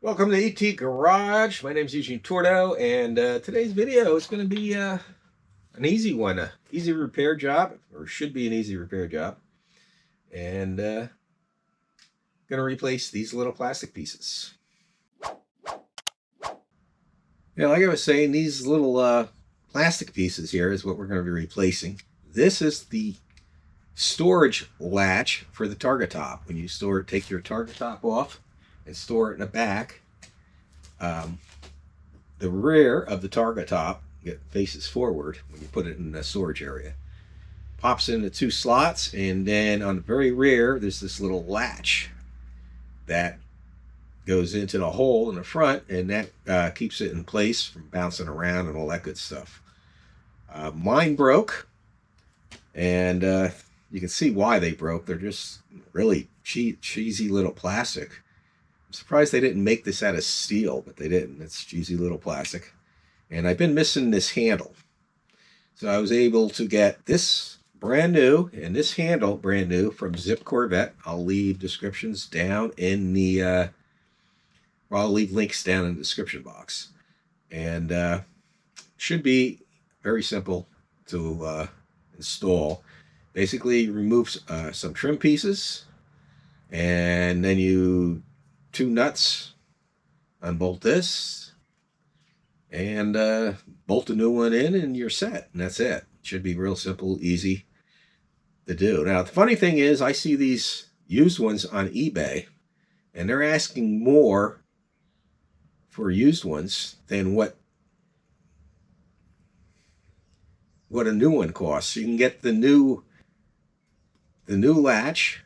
Welcome to ET Garage. My name is Eugene Tordo, and today's video is going to be an easy one, an easy repair job, or should be an easy repair job. And going to replace these little plastic pieces. Yeah, like I was saying, these little plastic pieces here is what we're going to be replacing. This is the storage latch for the Targa top. When you take your Targa top off and store it in the back, the rear of the Targa top faces forward when you put it in the storage area. Pops into two slots, and then on the very rear there's this little latch that goes into the hole in the front, and that keeps it in place from bouncing around and all that good stuff. Mine broke, and you can see why they broke. They're just really cheesy little plastic. I'm surprised they didn't make this out of steel, but they didn't. It's cheesy little plastic. And I've been missing this handle. So I was able to get this brand new and this handle brand new from C4 Corvette. I'll leave descriptions down in the, I'll leave links down in the description box. And should be very simple to install. Basically, remove some trim pieces, and then you two nuts, unbolt this, and bolt a new one in, and you're set. And that's it. Should be real simple, easy to do. Now, the funny thing is, I see these used ones on eBay, and they're asking more for used ones than what a new one costs. You can get the new latch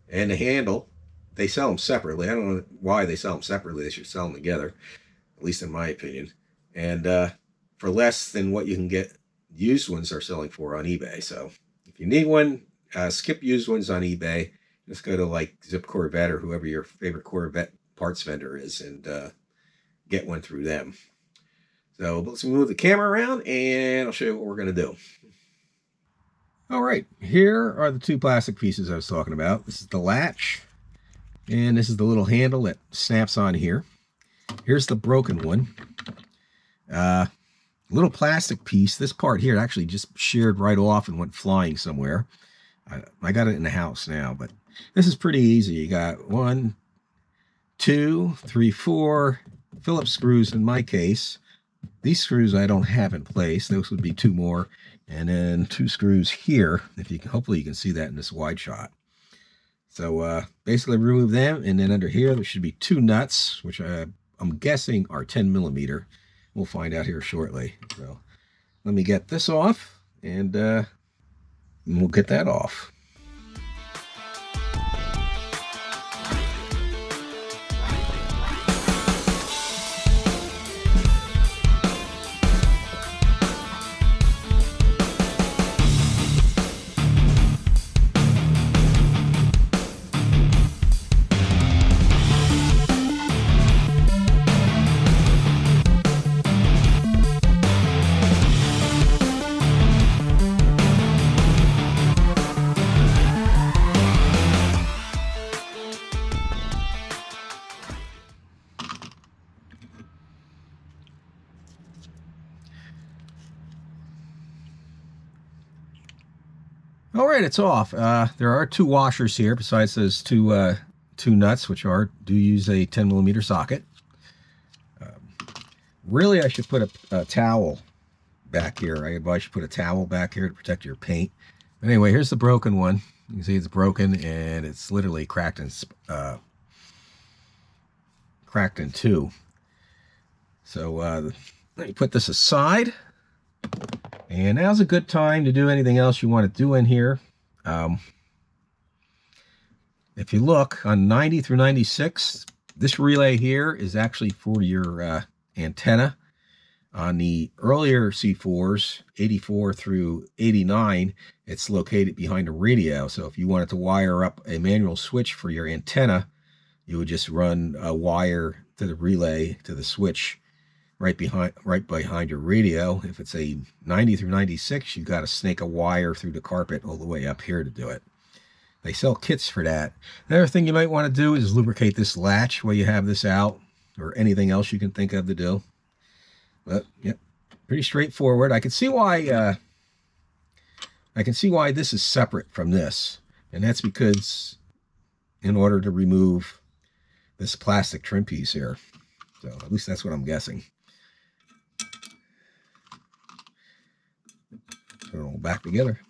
and the handle. They sell them separately. I don't know why they sell them separately. They should sell them together, at least in my opinion. And for less than what you can get used ones are selling for on eBay. So if you need one, skip used ones on eBay. Just go to like C4 Corvette or whoever your favorite Corvette parts vendor is, and get one through them. So let's move the camera around, and I'll show you what we're going to do. All right, here are the two plastic pieces I was talking about. This is the latch, and this is the little handle that snaps on here. Here's the broken one. Little plastic piece. This part here actually just sheared right off and went flying somewhere. I got it in the house now, but this is pretty easy. You got 1, 2, 3, 4 Phillips screws in my case. These screws I don't have in place. Those would be 2 more. And then 2 screws here. If you can, hopefully you can see that in this wide shot. So basically remove them, and then under here there should be 2 nuts, which I'm guessing are 10 millimeter. We'll find out here shortly. So let me get this off, and we'll get that off. All right, it's off. There are 2 washers here besides those two nuts, which do use a 10 millimeter socket. Really, I should put a towel back here. I advise you put a towel back here to protect your paint. But anyway, here's the broken one. You can see it's broken, and it's literally cracked in 2. So let me put this aside. And now's a good time to do anything else you want to do in here. If you look on 90 through 96, this relay here is actually for your antenna. On the earlier C4s, 84 through 89, it's located behind a radio. So if you wanted to wire up a manual switch for your antenna, you would just run a wire to the relay to the switch right behind your radio. If it's a 90 through 96, you've got to snake a wire through the carpet all the way up here to do it. They sell kits for that. Another thing you might want to do is lubricate this latch while you have this out. or anything else you can think of to do. But yeah, pretty straightforward. I can see why this is separate from this, and that's because in order to remove this plastic trim piece here. So at least that's what I'm guessing. Put it all back together.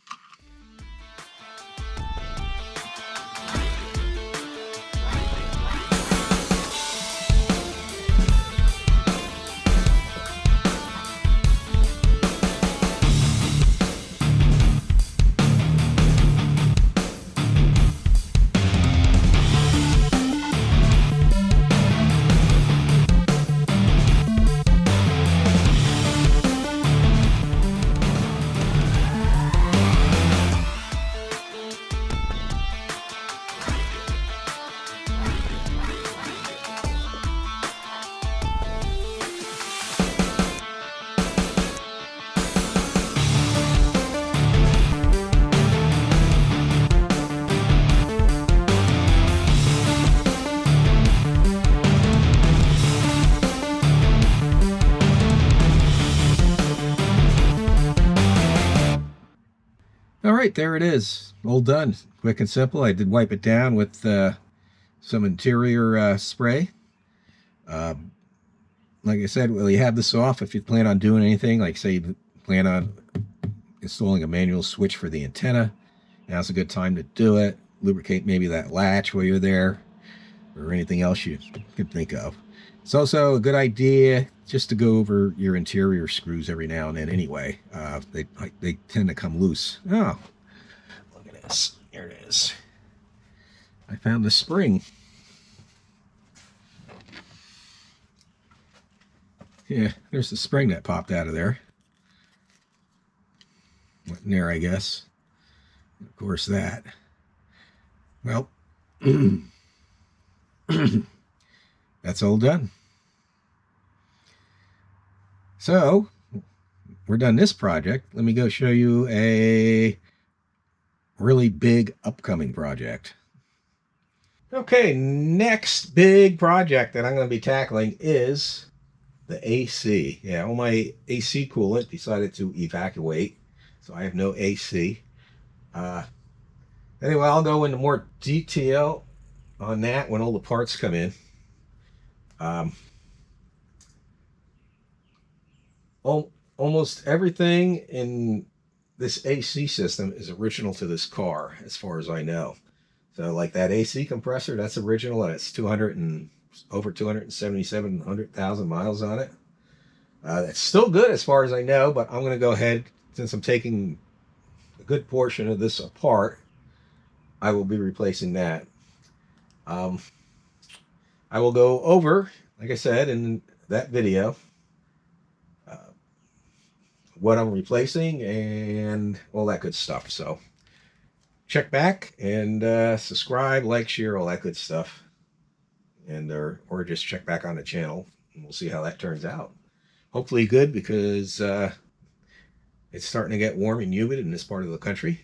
All right, there it is. All done. Quick and simple. I did wipe it down with some interior spray. Like I said, well, you have this off if you plan on doing anything. Like say you plan on installing a manual switch for the antenna. Now's a good time to do it. Lubricate maybe that latch while you're there, or anything else you could think of. It's also a good idea just to go over your interior screws every now and then anyway. They tend to come loose. Oh, look at this. Here it is. I found the spring. Yeah, there's the spring that popped out of there. Went in there, I guess. Of course, that. Well, that's all done. So, we're done this project. Let me go show you a really big upcoming project. Okay, next big project that I'm going to be tackling is the AC. Yeah, all my AC coolant decided to evacuate, so I have no AC. Anyway, I'll go into more detail on that when all the parts come in. Almost everything in this AC system is original to this car, as far as I know. So, like that AC compressor, that's original, and it's over 277,000 miles on it. That's still good as far as I know, but I'm going to go ahead, since I'm taking a good portion of this apart, I will be replacing that. I will go over, like I said in that video, what I'm replacing and all that good stuff. So check back and subscribe, like, share, all that good stuff. And or just check back on the channel and we'll see how that turns out. Hopefully good, because it's starting to get warm and humid in this part of the country.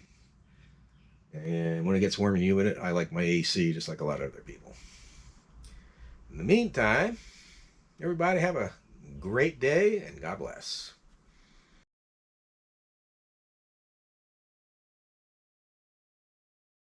And when it gets warm and humid, I like my AC just like a lot of other people. In the meantime, everybody have a great day and God bless.